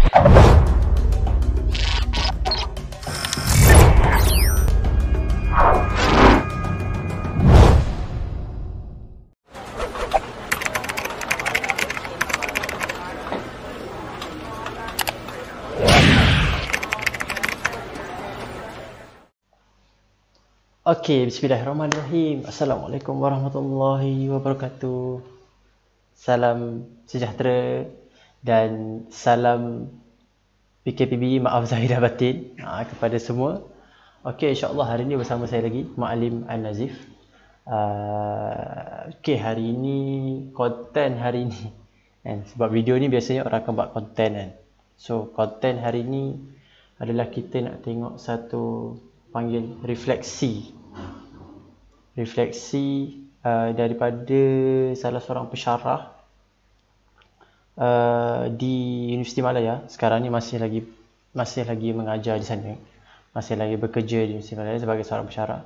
Okey, bismillahirrahmanirrahim. Assalamualaikum warahmatullahi wabarakatuh. Salam sejahtera dan salam PKPB, maaf zahir dan batin kepada semua. Okey, insya-Allah hari ini bersama saya lagi, Ma'alim Al-Nazif. Okey, hari ini konten hari ini kan, sebab video ni biasanya orang akan buat konten kan. So, konten hari ini adalah kita nak tengok satu panggil refleksi daripada salah seorang pensyarah di Universiti Malaya. Sekarang ni masih lagi mengajar di sana, masih lagi bekerja di Universiti Malaya sebagai seorang pensyarah,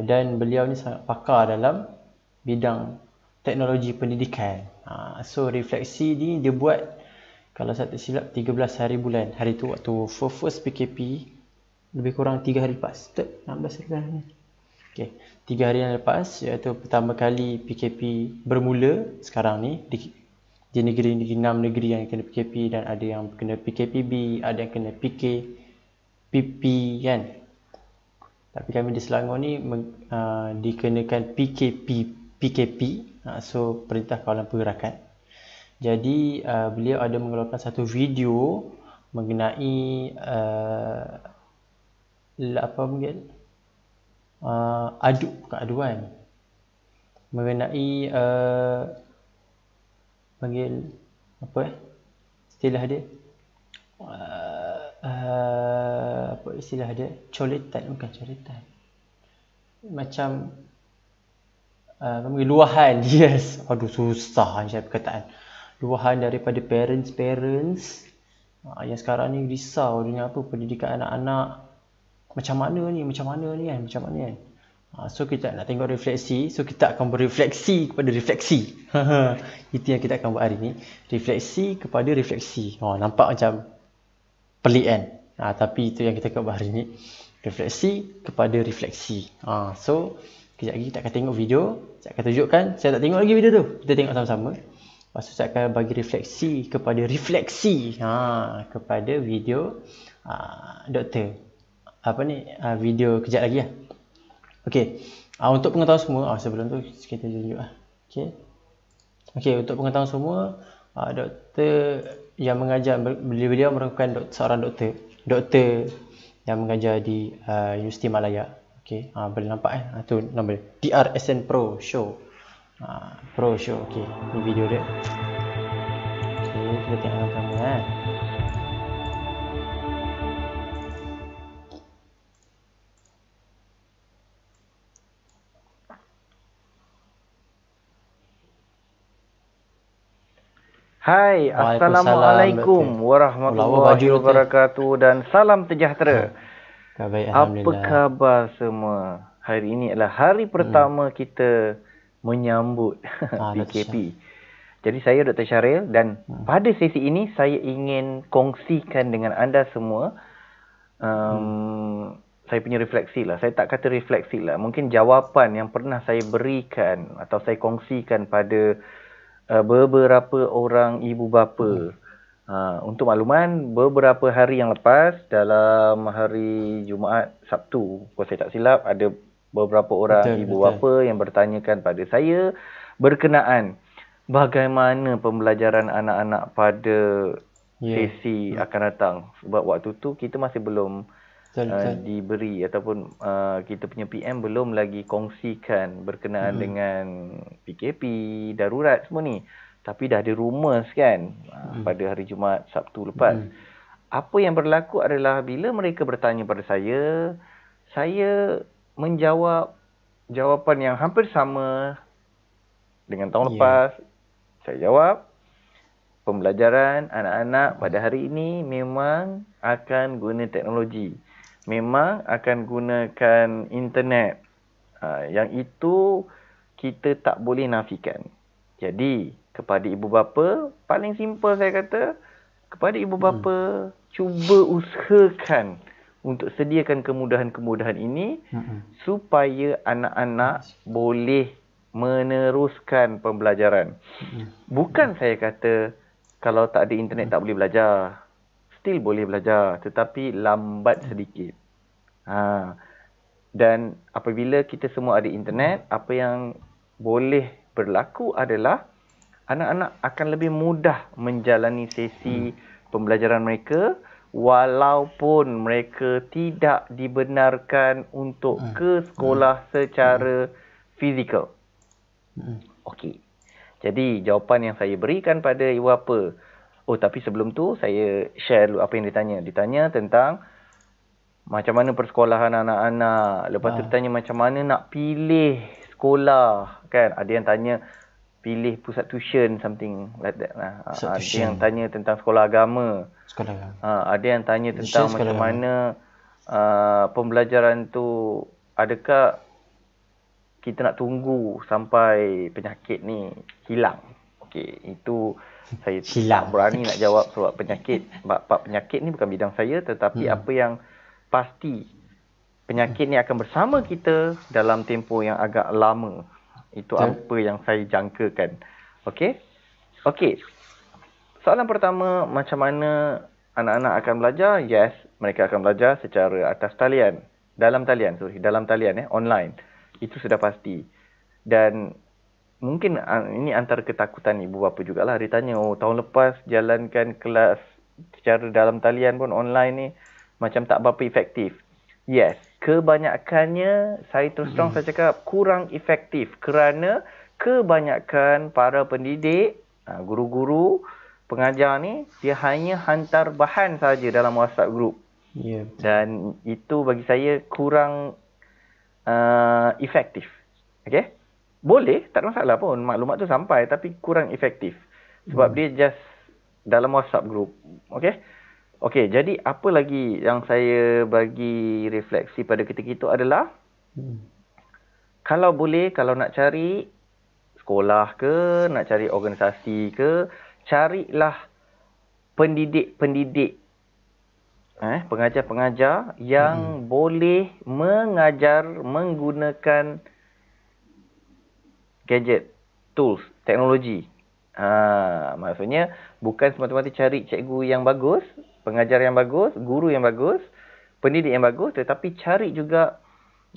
dan beliau ni sangat pakar dalam bidang teknologi pendidikan. So refleksi ni dia buat, kalau saya tak silap, 13 hari bulan. Hari tu waktu first PKP, lebih kurang 3 hari lepas, 16 hari bulan ni. Okey, 3 hari yang lepas, iaitu pertama kali PKP bermula sekarang ni di negeri 6 negeri yang kena PKP, dan ada yang kena PKPB, ada yang kena PKPP kan. Tapi kami di Selangor ni dikenakan PKP. So Perintah Kawalan Pergerakan. Jadi beliau ada mengeluarkan satu video mengenai mengenai istilah dia, apa istilah dia, bukan coletan, macam luahan. Yes, aduh susah saya perkataan. Luahan daripada parents yang sekarang ni risau dengan pendidikan anak-anak, macam mana ni kan. So kita nak tengok refleksi, so kita akan berefleksi kepada refleksi. Itu yang kita akan buat hari ni, refleksi kepada refleksi. Nampak macam pelik kan, tapi itu yang kita akan buat hari ni, refleksi kepada refleksi. So kejap lagi kita akan tengok video, saya akan tunjukkan. Saya tak tengok lagi video tu, kita tengok sama-sama. Lepas tu saya akan bagi refleksi kepada refleksi kepada video doktor. Video kejap lagi lah. Okey, untuk pengetahuan semua, sebelum tu kita tunjuk lah. Okey, untuk pengetahuan semua, doktor yang mengajar, beliau merupakan seorang doktor yang mengajar di Universiti Malaya. Okey, boleh nampak tu nama dia, DRSN Pro Show. Pro Show. Okey, ni video dia. Okey, kita tengok sama-sama . Hai, Assalamualaikum warahmatullahi wabarakatuh dan salam sejahtera. Apa khabar semua? Hari ini adalah hari pertama kita menyambut PKP. Jadi saya Dr. Syaril, dan pada sesi ini saya ingin kongsikan dengan anda semua saya punya refleksi lah. Saya tak kata refleksi lah, mungkin jawapan yang pernah saya berikan atau saya kongsikan pada beberapa orang ibu bapa. Untuk makluman, beberapa hari yang lepas, dalam hari Jumaat, Sabtu, kalau saya tak silap, ada beberapa orang ibu bapa yang bertanyakan pada saya berkenaan bagaimana pembelajaran anak-anak pada sesi akan datang. Sebab waktu tu kita masih belum diberi, ataupun kita punya PM belum lagi kongsikan berkenaan dengan PKP, darurat semua ni. Tapi dah ada rumours kan pada hari Jumaat, Sabtu lepas. Apa yang berlaku adalah bila mereka bertanya pada saya menjawab jawapan yang hampir sama dengan tahun lepas. Saya jawab, pembelajaran anak-anak pada hari ini memang akan guna teknologi. Memang akan gunakan internet. Yang itu kita tak boleh nafikan. Jadi, kepada ibu bapa, paling simple saya kata, kepada ibu bapa, cuba usahakan untuk sediakan kemudahan-kemudahan ini supaya anak-anak boleh meneruskan pembelajaran. Bukan saya kata kalau tak ada internet tak boleh belajar. Still boleh belajar, tetapi lambat sedikit. Dan apabila kita semua ada internet, apa yang boleh berlaku adalah anak-anak akan lebih mudah menjalani sesi pembelajaran mereka walaupun mereka tidak dibenarkan untuk ke sekolah secara fizikal. Okey. Jadi jawapan yang saya berikan pada ibu bapa. Oh, tapi sebelum tu saya share dulu apa yang ditanya. Ditanya tentang macam mana persekolahan anak-anak. Lepas tu ditanya macam mana nak pilih sekolah. Kan? Ada yang tanya pilih pusat tuition, something like that. Ada yang tanya tentang sekolah agama. Ada yang tanya tentang macam mana pembelajaran tu, adakah kita nak tunggu sampai penyakit ni hilang. Okey, itu saya tak berani nak jawab sebab penyakit. Bab penyakit ni bukan bidang saya, tetapi apa yang pasti penyakit ni akan bersama kita dalam tempoh yang agak lama. Itu apa yang saya jangkakan. Okey. Soalan pertama, macam mana anak-anak akan belajar? Yes, mereka akan belajar secara atas talian. Dalam talian online. Itu sudah pasti. Dan mungkin ini antara ketakutan ibu bapa jugalah. Dia tanya, oh tahun lepas jalankan kelas secara dalam talian pun online ni macam tak berapa efektif. Yes, kebanyakannya saya terus terang saya cakap kurang efektif kerana kebanyakan para pendidik, guru-guru, pengajar ni dia hanya hantar bahan saja dalam WhatsApp group. Dan itu bagi saya kurang efektif. Okey? Boleh, tak ada masalah pun maklumat tu sampai, tapi kurang efektif. Sebab dia just dalam WhatsApp group. Okey, jadi apa lagi yang saya bagi refleksi pada ketika itu adalah kalau boleh, kalau nak cari sekolah ke, nak cari organisasi ke, carilah pendidik-pendidik, pengajar-pengajar yang boleh mengajar menggunakan gadget, tools, teknologi. Maksudnya bukan semata-mata cari cikgu yang bagus, pengajar yang bagus, guru yang bagus, pendidik yang bagus, tetapi cari juga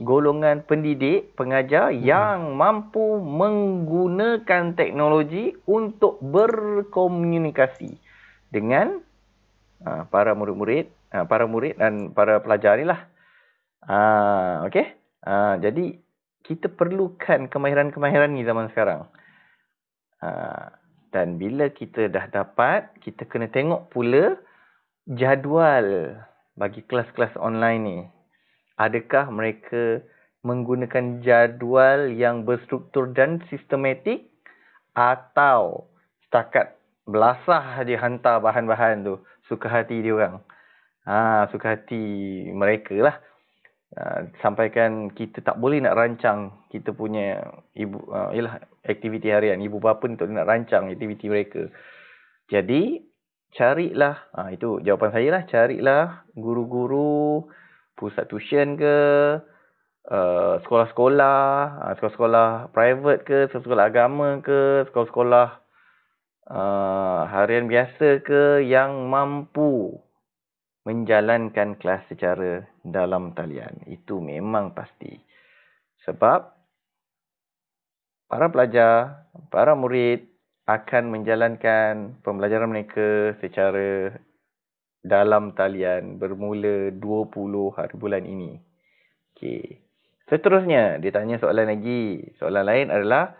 golongan pendidik, pengajar yang mampu menggunakan teknologi untuk berkomunikasi dengan para murid dan para pelajar ni lah. Jadi kita perlukan kemahiran-kemahiran ni zaman sekarang. Dan bila kita dah dapat, kita kena tengok pula jadual bagi kelas-kelas online ni. Adakah mereka menggunakan jadual yang berstruktur dan sistematik atau setakat belasah je hantar bahan-bahan tu. Suka hati dia orang. Suka hati mereka lah. Sampaikan kita tak boleh nak rancang kita punya aktiviti harian. Ibu bapa ni tak boleh nak rancang aktiviti mereka. Jadi carilah, itu jawapan saya lah, carilah guru-guru, pusat tuition ke, sekolah-sekolah private ke, sekolah agama ke, sekolah-sekolah harian biasa ke yang mampu menjalankan kelas secara dalam talian. Itu memang pasti. Sebab para pelajar, para murid akan menjalankan pembelajaran mereka secara dalam talian bermula 20 hari bulan ini. Okey. Seterusnya, dia tanya soalan lagi. Soalan lain adalah,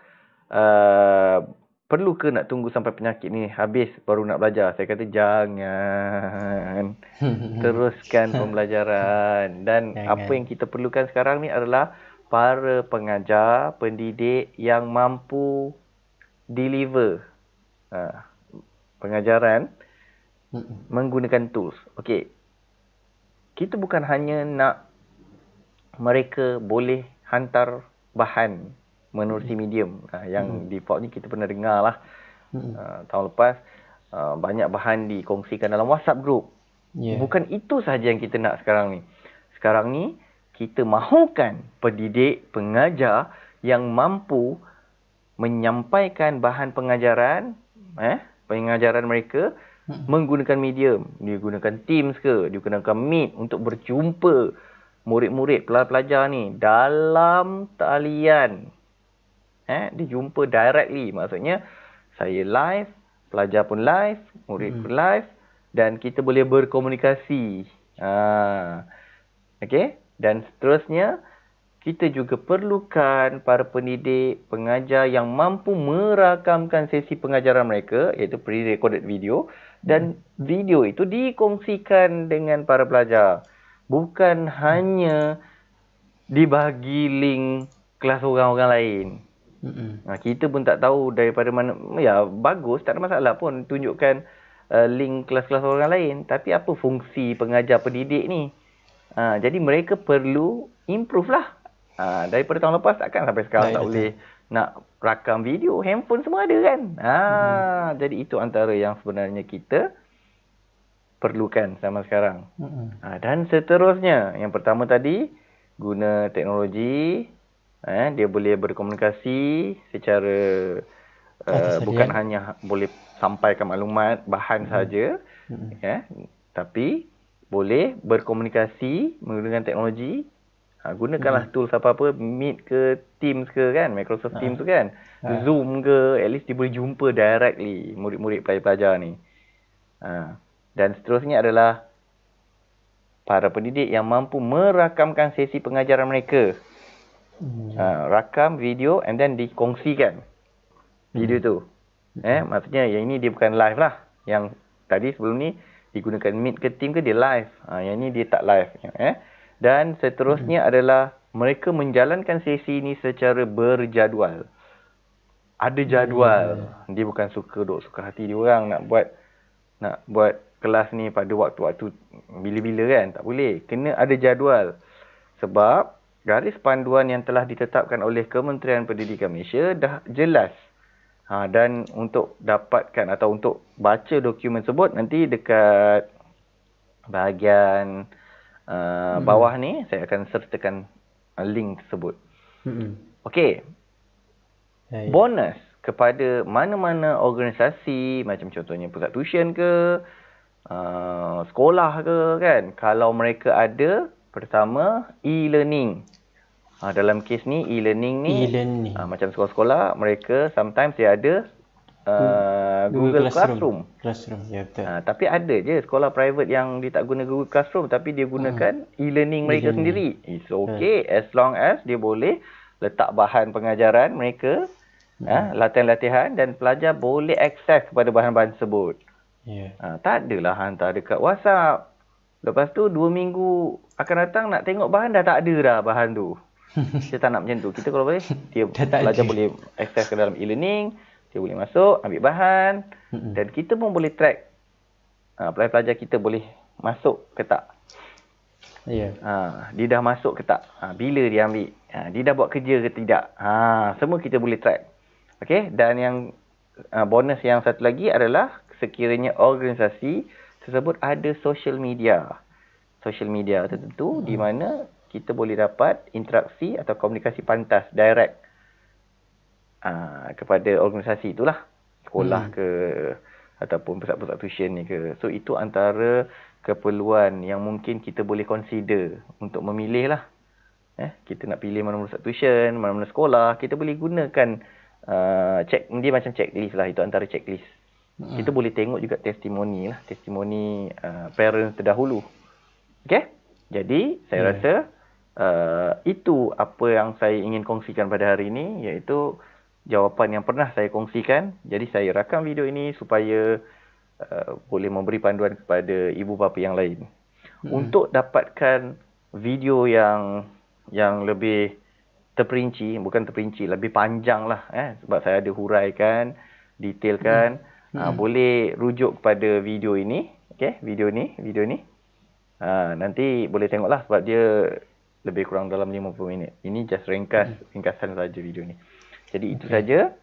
perlu ke nak tunggu sampai penyakit ni habis baru nak belajar? Saya kata jangan. Teruskan pembelajaran. Dan apa yang kita perlukan sekarang ni adalah para pengajar, pendidik yang mampu deliver pengajaran menggunakan tools. Okey. Kita bukan hanya nak mereka boleh hantar bahan menerusi medium. Yang default ni kita pernah dengar lah. Tahun lepas banyak bahan dikongsikan dalam WhatsApp group. Ya. Bukan itu sahaja yang kita nak sekarang ni. Sekarang ni, kita mahukan pendidik, pengajar yang mampu menyampaikan bahan pengajaran mereka menggunakan medium. Dia gunakan Teams ke, dia gunakan Meet untuk berjumpa murid-murid, pelajar ni dalam talian. Dia jumpa directly. Maksudnya, saya live, pelajar pun live, murid pun live dan kita boleh berkomunikasi. Okey? Dan seterusnya, kita juga perlukan para pendidik, pengajar yang mampu merakamkan sesi pengajaran mereka, iaitu pre-recorded video, dan video itu dikongsikan dengan para pelajar. Bukan hanya dibagi link kelas orang-orang lain. Kita pun tak tahu daripada mana. Ya, bagus, tak ada masalah pun tunjukkan link kelas-kelas orang lain. Tapi apa fungsi pengajar pendidik ni? Jadi mereka perlu improve lah. Daripada tahun lepas takkan sampai sekarang tak boleh nak rakam video. Handphone semua ada kan. Jadi itu antara yang sebenarnya kita perlukan sama sekarang. Dan seterusnya, yang pertama tadi, guna teknologi. Dia boleh berkomunikasi secara bukan hanya boleh sampaikan maklumat, bahan saja. Tapi boleh berkomunikasi menggunakan teknologi. Gunakanlah tools apa-apa, Meet ke, Teams ke kan, Microsoft Teams tu kan, Zoom ke, at least dia boleh jumpa directly murid-murid pelajar-pelajar ni. Dan seterusnya adalah para pendidik yang mampu merakamkan sesi pengajaran mereka. Rakam video and then dikongsikan video tu. Maksudnya yang ini dia bukan live lah. Yang tadi sebelum ni digunakan Meet ke Team ke dia live. Yang ni dia tak live. Dan seterusnya adalah mereka menjalankan sesi ini secara berjadual. Ada jadual. Dia bukan suka hati dia orang nak buat kelas ni pada waktu-waktu bila-bila kan. Tak boleh. Kena ada jadual. Sebab garis panduan yang telah ditetapkan oleh Kementerian Pendidikan Malaysia dah jelas. Dan untuk dapatkan atau untuk baca dokumen tersebut nanti dekat bahagian bawah ni saya akan sertakan link tersebut. Okey. Bonus kepada mana-mana organisasi macam contohnya pusat tuition ke, sekolah ke kan, kalau mereka ada pertama e-learning. Dalam kes ni e-learning ni macam sekolah-sekolah mereka sometimes dia ada Google Classroom. Ya betul. Tapi ada je sekolah private yang dia tak guna Google Classroom tapi dia gunakan e-learning mereka sendiri. It's okay as long as dia boleh letak bahan pengajaran mereka, latihan-latihan dan pelajar boleh akses kepada bahan-bahan tersebut. Tak adalah hantar dekat WhatsApp. Lepas tu 2 minggu akan datang nak tengok bahan dah tak ada dah bahan tu. Kita tak nak macam tu. Kita kalau boleh, pelajar boleh akses ke dalam e-learning. Dia boleh masuk, ambil bahan. Dan kita pun boleh track. Pelajar kita boleh masuk ke tak. Dia dah masuk ke tak. Bila dia ambil. Dia dah buat kerja ke tidak. Semua kita boleh track. Okay? Dan yang bonus yang satu lagi adalah sekiranya organisasi tersebut ada social media. Social media tertentu di mana kita boleh dapat interaksi atau komunikasi pantas direct kepada organisasi itulah, sekolah ke ataupun pusat-pusat tuition ni ke. So itu antara keperluan yang mungkin kita boleh consider untuk memilih lah. Kita nak pilih mana-mana pusat tuition, mana-mana sekolah, kita boleh gunakan dia macam checklist lah. Itu antara checklist. Kita boleh tengok juga testimoni lah, testimoni parents terdahulu. Okay? Jadi saya rasa itu apa yang saya ingin kongsikan pada hari ini, iaitu jawapan yang pernah saya kongsikan. Jadi saya rakam video ini supaya boleh memberi panduan kepada ibu bapa yang lain. Untuk dapatkan video yang lebih terperinci, bukan terperinci, lebih panjang lah. Sebab saya ada huraikan, detailkan. Boleh rujuk kepada video ini. Okay, video ni. Nanti boleh tengoklah sebab dia lebih kurang dalam 50 minit. Ini just ringkasan saja video ni. Jadi itu saja.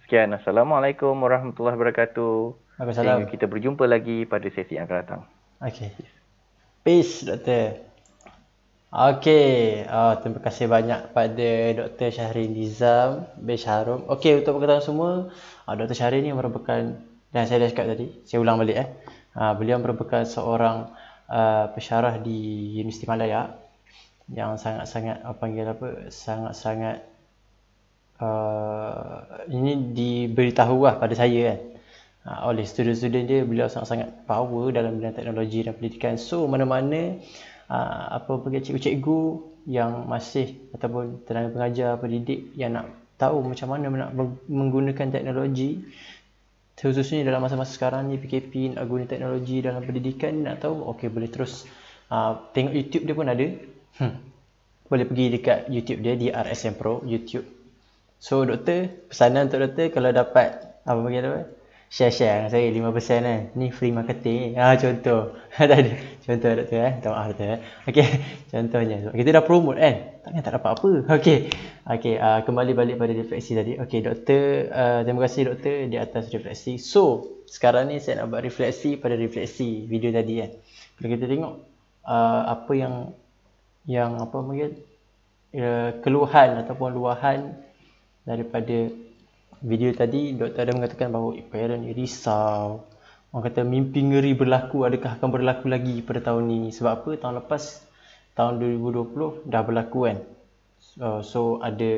Sekian. Assalamualaikum warahmatullahi wabarakatuh. Waalaikumsalam. Sehingga kita berjumpa lagi pada sesi yang akan datang. Okey. Peace, Doktor. Okey, terima kasih banyak pada Dr. Syahrin Nizam bin Sharum. Okey, untuk pengetahuan semua, Dr. Syahrin ni merupakan, dan saya dah cakap tadi, saya ulang balik beliau merupakan seorang pensyarah di Universiti Malaya yang sangat-sangat sangat-sangat ini diberitahu pada saya kan. Oleh student-student dia, beliau sangat-sangat power dalam bidang teknologi dan pendidikan. So mana-mana cikgu-cikgu yang masih ataupun tenaga pengajar, pendidik yang nak tahu macam mana nak menggunakan teknologi, khususnya dalam masa-masa sekarang ni PKP, nak guna teknologi dalam pendidikan, nak tahu, okey, boleh terus tengok YouTube dia pun ada. Boleh pergi dekat YouTube dia di RSM Pro YouTube. So doktor, pesanan untuk doktor, kalau dapat share-share dengan saya 5% ni free marketing. Contoh. Tak ada. Contoh doktor minta maaf doktor Okey, contohnya kita dah promote kan. Takkan tak dapat apa. Okey. Kembali balik pada refleksi tadi. Okey doktor, terima kasih doktor di atas refleksi. So, sekarang ni saya nak buat refleksi pada refleksi video tadi kan. Kalau kita tengok apa yang keluhan ataupun luahan daripada video tadi, doktor ada mengatakan bahawa parent ni risau. Orang kata mimpi ngeri berlaku, adakah akan berlaku lagi pada tahun ni? Sebab apa? Tahun lepas, tahun 2020 dah berlaku kan. So ada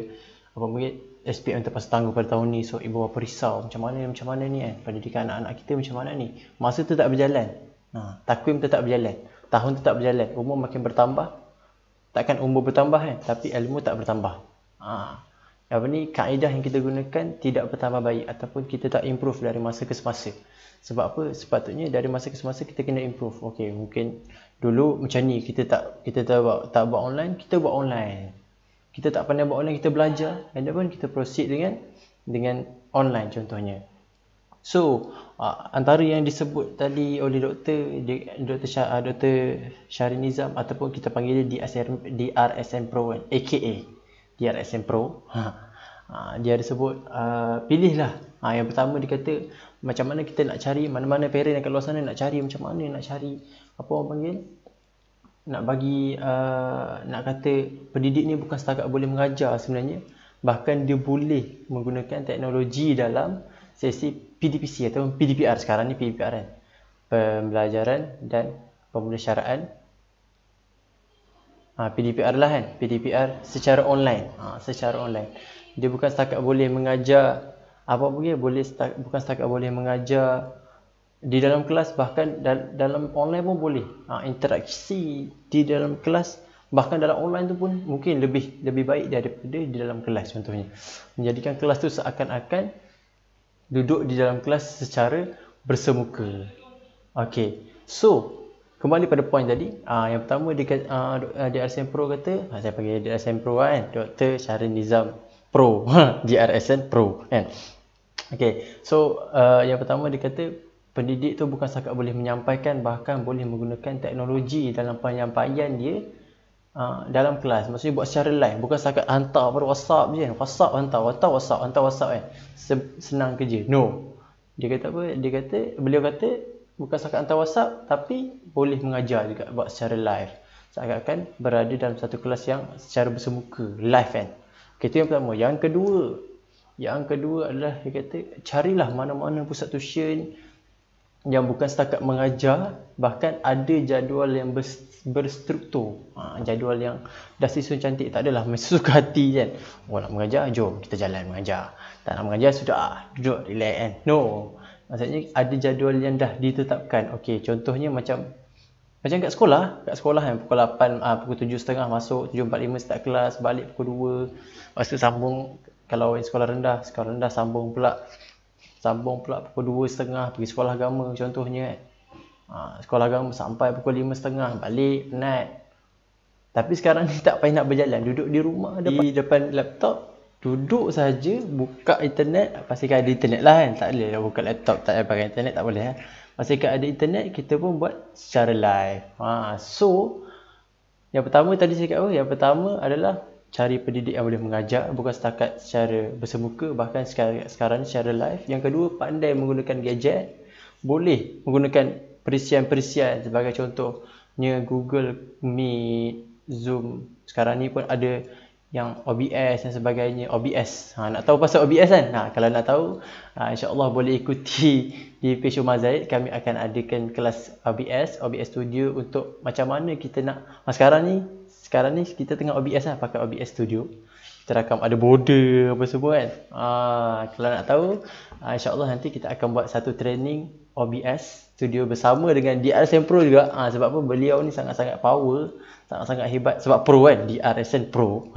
SPM terpaksa tangguh pada tahun ni. So ibu bapa risau macam mana ni kan. Pendidikan anak-anak kita macam mana ni? Masa tu tak berjalan. Takwim tetap berjalan. Tahun tetap berjalan. Umur makin bertambah. Takkan umur bertambah kan, tapi ilmu tak bertambah. Kaedah yang kita gunakan tidak bertambah baik ataupun kita tak improve dari masa ke semasa. Sebab apa? Sepatutnya dari masa ke semasa kita kena improve. Okey, mungkin dulu macam ni, kita tak buat online, kita buat online. Kita tak pandai buat online, kita belajar, dan pun kita proceed dengan online contohnya. So, antara yang disebut tadi oleh Dr. Syahrin Nizam ataupun kita panggil dia DRSM Pro kan, aka DRSM Pro. Dia ada sebut pilihlah. Yang pertama dia kata macam mana kita nak cari, mana-mana parent yang kat luar sana nak cari macam mana nak cari apa orang panggil, nak bagi nak kata pendidik ni bukan setakat boleh mengajar sebenarnya, bahkan dia boleh menggunakan teknologi dalam sesi PDPC atau PDPR. Sekarang ni PDPR kan, pembelajaran dan pemulyasaraan. PDPR lah kan, PDPR secara online. Secara online. Dia bukan setakat boleh mengajar bukan setakat boleh mengajar di dalam kelas, bahkan dalam online pun boleh. Interaksi di dalam kelas, bahkan dalam online tu pun mungkin lebih baik daripada di dalam kelas contohnya. Menjadikan kelas tu seakan-akan duduk di dalam kelas secara bersemuka. Okey. So, kembali pada poin tadi, yang pertama DRSM Pro kata, saya panggil DRSM Pro kan, Dr. Syahrin Nizam Pro, DRSM Pro kan. Okey, so yang pertama dia kata pendidik tu bukan setakat boleh menyampaikan, bahkan boleh menggunakan teknologi dalam penyampaian dia dalam kelas. Maksudnya buat secara live, bukan setakat hantar pada WhatsApp je kan. WhatsApp hantar WhatsApp kan. Senang kerja. No. Beliau kata bukan setakat hantar WhatsApp, tapi boleh mengajar juga, buat secara live. Seakan-akan berada dalam satu kelas yang secara bersemuka, live kan. Okay, itu yang pertama. Yang kedua adalah dia kata carilah mana-mana pusat tuition yang bukan setakat mengajar, bahkan ada jadual yang berstruktur. Jadual yang dah susun cantik, tak adalah suka hati kan. Nak mengajar, jom kita jalan mengajar. Tak nak mengajar, sudah duduk relax kan. No. Maksudnya ada jadual yang dah ditetapkan. Okey, contohnya macam kat sekolah kan, pukul 8, pukul 7.30 masuk, 7.45 start kelas, balik pukul 2. Lepas tu sambung, kalau sekolah rendah sambung pula pukul 2.30 pergi sekolah agama contohnya kan. Sekolah agama sampai pukul 5.30, balik penat. Tapi sekarang ni tak payah nak berjalan, duduk di rumah di depan laptop, duduk saja, buka internet. Pastikan ada internet lah kan, tak boleh buka laptop tak pakai internet, tak boleh kan. Pastikan ada internet, kita pun buat secara live. So yang pertama tadi saya kata, yang pertama adalah cari pendidik yang boleh mengajar, bukan setakat secara bersemuka, bahkan sekarang secara live. Yang kedua, pandai menggunakan gadget, boleh menggunakan perisian-perisian sebagai contohnya Google Meet, Zoom. Sekarang ni pun ada yang OBS dan sebagainya. OBS, nak tahu pasal OBS kan? Kalau nak tahu, insyaAllah boleh ikuti di page Umar Zaid. Kami akan adakan kelas OBS Studio untuk macam mana kita nak. Sekarang ni kita tengah OBS lah, pakai OBS Studio. Kita rakam ada border apa semua kan. Kalau nak tahu, insyaAllah nanti kita akan buat satu training OBS Studio bersama dengan DRSN Pro juga. Sebab apa, beliau ni sangat-sangat power, sangat-sangat hebat. Sebab Pro kan, DRSN Pro,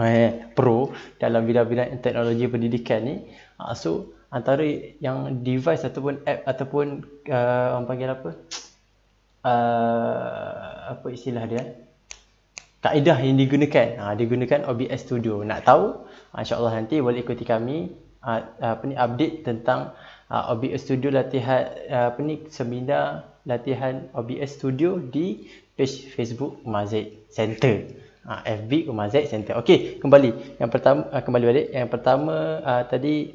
Pro dalam bidang-bidang teknologi pendidikan ni. So antara yang device ataupun app ataupun orang panggil apa, apa istilah dia, kaedah yang digunakan OBS Studio. Nak tahu, insyaAllah nanti boleh ikuti kami update tentang OBS Studio latihan seminar latihan OBS Studio di page Facebook Umar Zaid Center, FB Umar Zaid Center. Okey, kembali. Yang pertama tadi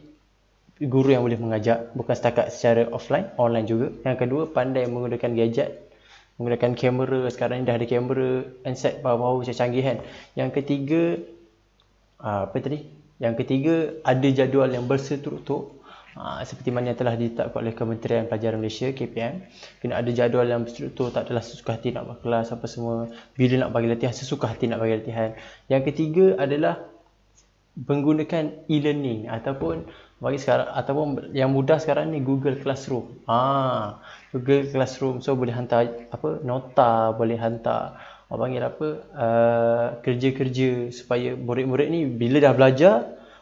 guru yang boleh mengajar, bukan setakat secara offline, online juga. Yang kedua, pandai menggunakan gadget, menggunakan kamera. Sekarang ni dah ada kamera handset baru-baru canggih kan. Yang ketiga, Yang ketiga, ada jadual yang berstruktur. Seperti mana yang telah ditetapkan oleh Kementerian Pelajaran Malaysia, KPM. Kena ada jadual yang berstruktur, tak adalah sesuka hati nak buat kelas apa semua. Bila nak bagi latihan, sesuka hati nak bagi latihan. Yang ketiga adalah menggunakan e-learning ataupun yang mudah sekarang ni Google Classroom. Google Classroom, so boleh hantar nota, boleh hantar kerja-kerja supaya murid-murid ni bila dah belajar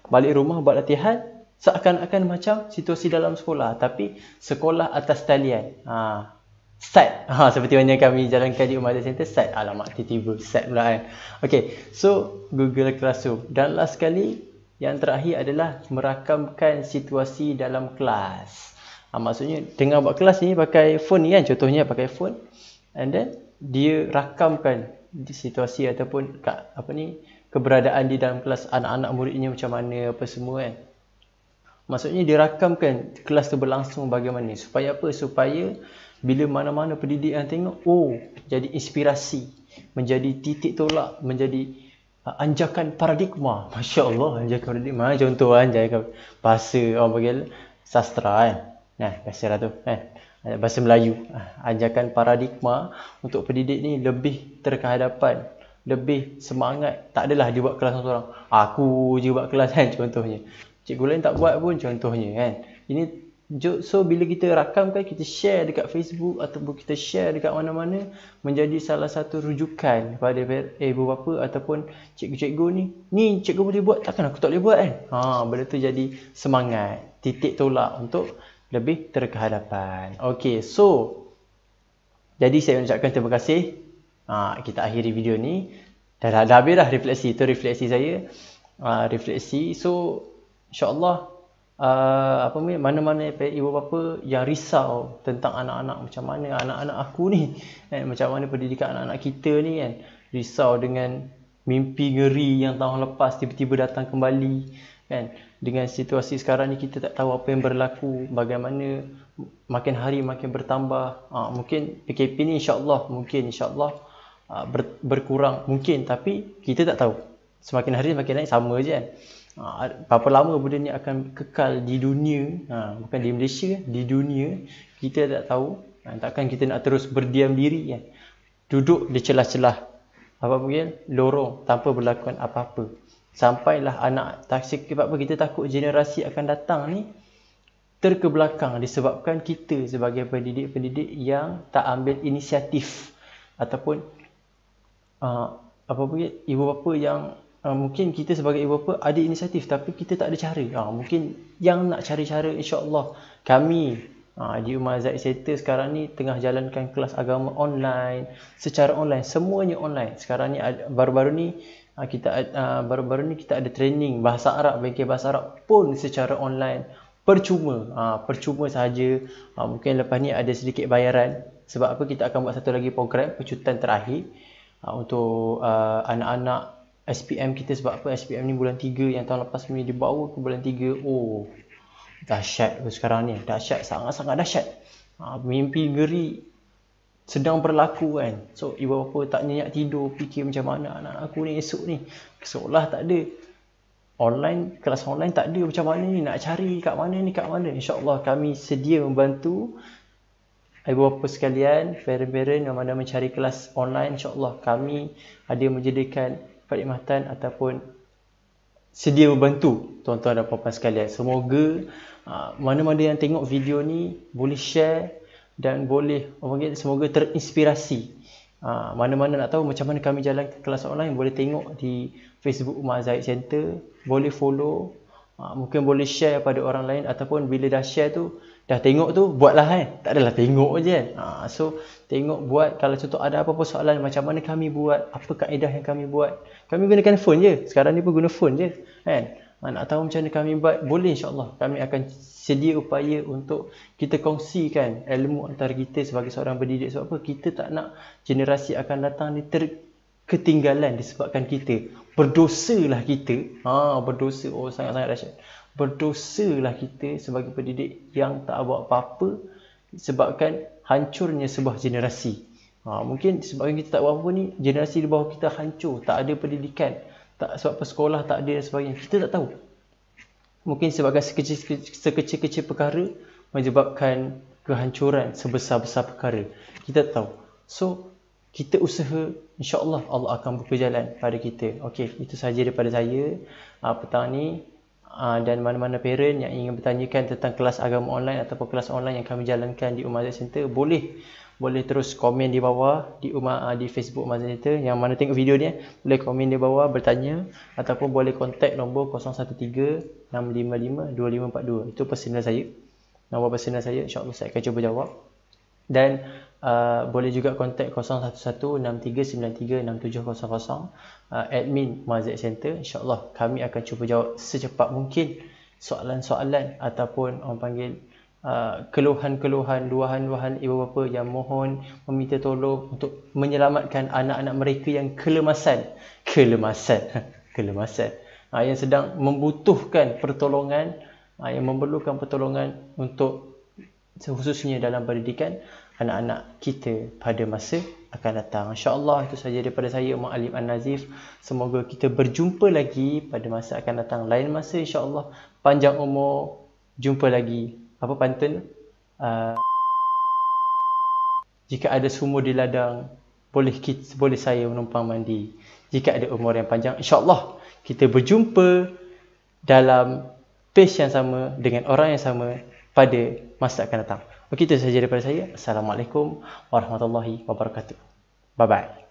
balik rumah buat latihan seakan-akan macam situasi dalam sekolah, tapi sekolah atas talian. SAT. Seperti mana kami jalankan di Umar Zaid Center, SAT. Alamak, tiba-tiba SAT pula kan. Okay, so Google Classroom. Dan last sekali, yang terakhir adalah merakamkan situasi dalam kelas. Maksudnya, tengah buat kelas ni pakai phone ni kan, contohnya pakai phone. And then, dia rakamkan situasi ataupun keberadaan di dalam kelas, anak-anak muridnya macam mana, apa semua kan. Maksudnya dia rakamkan kelas tu berlangsung bagaimana. Supaya apa? Supaya bila mana-mana pendidik yang tengok, jadi inspirasi, menjadi titik tolak, menjadi anjakan paradigma. Masya Allah, anjakan paradigma. Contoh anjakan bahasa orang panggil sastra kan. Bahasa tu kan. Bahasa Melayu. Anjakan paradigma untuk pendidik ni lebih terkehadapan, lebih semangat. Tak adalah dia buat kelas seorang. Aku je buat kelas kan, contohnya. Cikgu lain tak buat pun, contohnya kan. So bila kita rakamkan, kita share dekat Facebook ataupun kita share dekat mana-mana, menjadi salah satu rujukan kepada ibu bapa ataupun cikgu-cikgu ni cikgu boleh buat, takkan aku tak boleh buat kan. Benda tu jadi semangat, titik tolak untuk lebih terkehadapan. Okey, so jadi saya ucapkan terima kasih. Kita akhiri video ni. Dah habis dah refleksi. Itu refleksi saya. Refleksi. So InsyaAllah mana-mana ibu bapa yang risau tentang anak-anak, macam mana anak-anak aku ni kan, macam mana pendidikan anak-anak kita ni kan, risau dengan mimpi ngeri yang tahun lepas tiba-tiba datang kembali kan. Dengan situasi sekarang ni kita tak tahu apa yang berlaku, bagaimana makin hari makin bertambah. Mungkin PKP ni insyaAllah berkurang mungkin, tapi kita tak tahu. Semakin hari semakin naik, sama je kan. Berapa lama benda ni akan kekal di dunia, bukan di Malaysia, di dunia, kita tak tahu. Takkan kita nak terus berdiam diri kan, duduk di celah-celah lorong tanpa berlakukan apa-apa. Sampailah anak sebab apa kita takut generasi akan datang ni terkebelakang disebabkan kita sebagai pendidik-pendidik yang tak ambil inisiatif ataupun ibu bapa yang mungkin kita sebagai ibu bapa ada inisiatif tapi kita tak ada cara. Mungkin yang nak cari cara, insya-Allah kami di Umar Zaid Center sekarang ni tengah jalankan kelas agama online, secara online, semuanya online. Sekarang ni baru-baru ni kita ada training bahasa Arab, bengkel bahasa Arab pun secara online, percuma sahaja. Mungkin lepas ni ada sedikit bayaran. Sebab apa, kita akan buat satu lagi program pecutan terakhir untuk anak-anak SPM kita. Sebab apa, SPM ni bulan 3 yang tahun lepas ni dibawa ke bulan 3. Dahsyat sekarang ni, dahsyat, sangat-sangat dahsyat. Mimpi ngeri sedang berlaku kan. So ibu bapa tak nyenyak tidur fikir macam mana anak aku ni esok ni. Seolah tak ada. Kelas online tak ada, macam mana ni nak cari kat mana. InsyaAllah kami sedia membantu ibu bapa sekalian, parent-parent yang mana mencari kelas online. InsyaAllah kami ada menjadikan perkhidmatan ataupun sedia membantu tuan-tuan dan puan-puan sekalian. Semoga mana-mana yang tengok video ni boleh share dan boleh semoga terinspirasi. Mana-mana nak tahu macam mana kami jalan kelas online, boleh tengok di Facebook Mak Zahid Center, boleh follow, mungkin boleh share pada orang lain, ataupun bila dah share tu, dah tengok tu, buatlah kan. Tak adalah tengok je. So tengok, buat. Kalau contoh ada apa-apa soalan, macam mana kami buat, apa kaedah yang kami buat, kami gunakan phone je. Sekarang ni pun guna phone je kan. Nak tahu macam mana kami buat, boleh insyaAllah. Kami akan sedia upaya untuk kita kongsikan ilmu antara kita sebagai seorang pendidik. Sebab apa? Kita tak nak generasi akan datang ni ketinggalan disebabkan kita. Berdosalah kita. Berdosa. Sangat-sangat dahsyat. Berdosalah kita sebagai pendidik yang tak buat apa-apa sebabkan hancurnya sebuah generasi. Mungkin sebabkan kita tak buat apa-apa ni, generasi di bawah kita hancur. Tak ada pendidikan. Sebab sekolah tak ada dan sebagainya. Kita tak tahu. Mungkin sebabkan sekecil-kecil perkara menyebabkan kehancuran sebesar-besar perkara. Kita tahu. So, kita usaha, insyaAllah Allah akan buka jalan pada kita. Okey, itu sahaja daripada saya petang ni. Dan mana-mana parent yang ingin bertanyakan tentang kelas agama online ataupun kelas online yang kami jalankan di Umar Zahid Center, boleh terus komen di bawah di Facebook Umar Zahid Center. Yang mana tengok video ni, boleh komen di bawah bertanya, ataupun boleh kontak nombor 013-655-2542. Itu personal saya. Nombor personal saya, insyaAllah saya akan cuba jawab. Dan boleh juga kontak 011-6393-6700, admin Umar Zahid Center. InsyaAllah kami akan cuba jawab secepat mungkin soalan-soalan ataupun orang panggil keluhan-keluhan, luahan-luahan ibu bapa yang mohon meminta tolong untuk menyelamatkan anak-anak mereka yang kelemasan yang sedang membutuhkan pertolongan, yang memerlukan pertolongan untuk khususnya dalam pendidikan anak-anak kita pada masa akan datang. InsyaAllah itu sahaja daripada saya, Mak Alim An-Nazif. Semoga kita berjumpa lagi pada masa akan datang. Lain masa insyaAllah, panjang umur, jumpa lagi. Apa pantun? Jika ada sumur di ladang, boleh saya menumpang mandi. Jika ada umur yang panjang, insyaAllah kita berjumpa dalam page yang sama dengan orang yang sama pada masa akan datang. Okey, itu sahaja daripada saya. Assalamualaikum warahmatullahi wabarakatuh. Bye-bye.